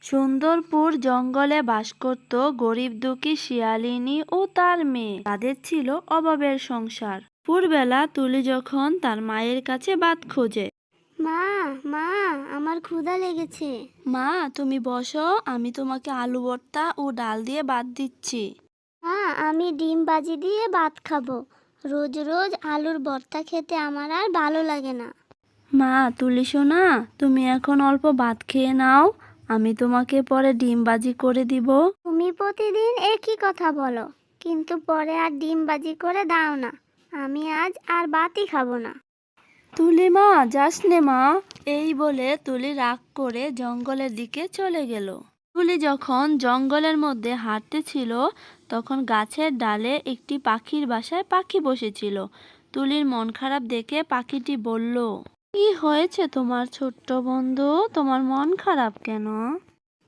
সুন্দরপুর জঙ্গলে বাস করত গরিব দুঃখী শিয়ালিনী ও তার মেয়ে। তাদের ছিল অভাবের সংসার। ভোরবেলা তুলি যখন তার মায়ের কাছে ভাত খোঁজে। মা মা আমার ক্ষুধা লেগেছে। মা, তুমি বসো, আমি তোমাকে আলু ভর্তা ও ডাল দিয়ে ভাত দিচ্ছি। মা, আমি ডিম ভাজি দিয়ে ভাত খাবো। রোজ রোজ আলুর ভর্তা খেতে আমার আর ভালো লাগে না। মা, তুলি সোনা, তুমি এখন অল্প ভাত খেয়ে নাও, আমি তোমাকে পরে ডিম ভাজি করে দিব। তুমি প্রতিদিন একই কথা বলো, কিন্তু পরে আর ডিম ভাজি করে দাও না। আমি আজ আর ভাতই খাবো না। তুলি মা, যাস নে মা। এই বলে তুলি রাগ করে জঙ্গলের দিকে চলে গেল। তুলি যখন জঙ্গলের মধ্যে হাঁটতেছিল তখন গাছের ডালে একটি পাখির বাসায় পাখি বসেছিল। তুলির মন খারাপ দেখে পাখিটি বলল, কি হয়েছে তোমার ছোট্ট বন্ধু, তোমার মন খারাপ কেন?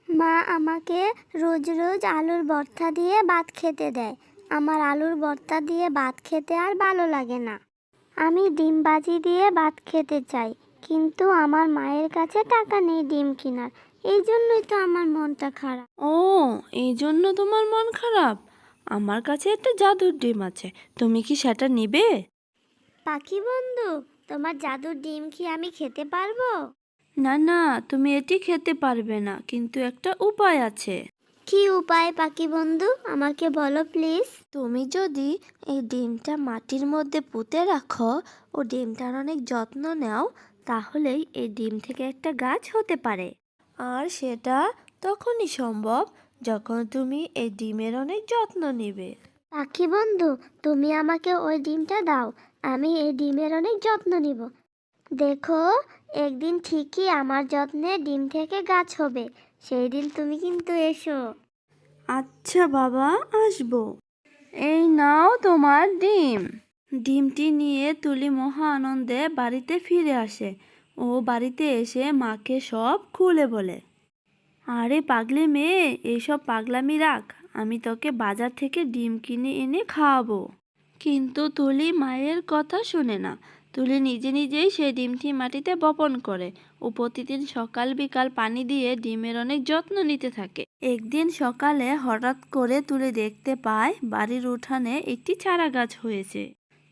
মা আমাকে রোজ রোজ আলুর ভর্তা দিয়ে ভাত খেতে দেয়। আমার আলুর ভর্তা দিয়ে ভাত খেতে আর ভালো লাগে না। আমি ডিম ভাজি দিয়ে ভাত খেতে চাই, কিন্তু আমার মায়ের কাছে টাকা নেই ডিম কেনার। এই জন্যই তো আমার মনটা খারাপ। ও, এই জন্য তোমার মন খারাপ? আমার কাছে একটা জাদুর ডিম আছে, তুমি কি সেটা নিবে? পাখি বন্ধু, তোমার জাদুর ডিম কি আমি খেতে পারবো? না না, তুমি এটি খেতে পারবে না, কিন্তু একটা উপায় আছে। কি উপায় পাখি বন্ধু, আমাকে বলো প্লিজ। তুমি যদি এই ডিমটা মাটির মধ্যে পুঁতে রাখো ও ডিমটার অনেক যত্ন নাও, তাহলেই এই ডিম থেকে একটা গাছ হতে পারে। আর সেটা তখনই সম্ভব যখন তুমি এই ডিমের অনেক যত্ন নিবে। পাখি বন্ধু, তুমি আমাকে ওই ডিমটা দাও, আমি এই ডিমের অনেক যত্ন নিব। দেখো, একদিন ঠিকই আমার যত্নে ডিম থেকে গাছ হবে। সেই দিন তুমি কিন্তু এসো। আচ্ছা বাবা, আসবো। এই নাও তোমার ডিম। ডিমটি নিয়ে তুলি মহা আনন্দে বাড়িতে ফিরে আসে ও বাড়িতে এসে মাকে সব খুলে বলে। আরে পাগলি মেয়ে, এইসব পাগলামি রাখ, আমি তোকে বাজার থেকে ডিম কিনে এনে খাওয়াবো। কিন্তু তুলি মায়ের কথা শুনে না। তুলি নিজে নিজেই সেই ডিমটি মাটিতে বপন করে ও প্রতিদিন সকাল বিকাল পানি দিয়ে ডিমের অনেক যত্ন নিতে থাকে। একদিন সকালে হঠাৎ করে তুলি দেখতে পায় বাড়ির উঠানে একটি চারা গাছ হয়েছে।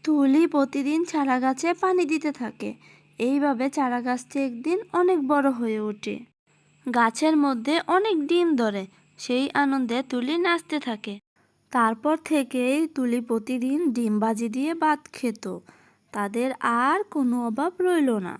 তুলি প্রতিদিন চারা গাছে পানি দিতে থাকে। এইভাবে চারা গাছটি একদিন অনেক বড় হয়ে ওঠে। গাছের মধ্যে অনেক ডিম ধরে। সেই আনন্দে তুলি নাচতে থাকে। তারপর থেকেই তুলি প্রতিদিন ডিম ভাজি দিয়ে ভাত খেত। তাদের আর কোনো অভাব রইল না।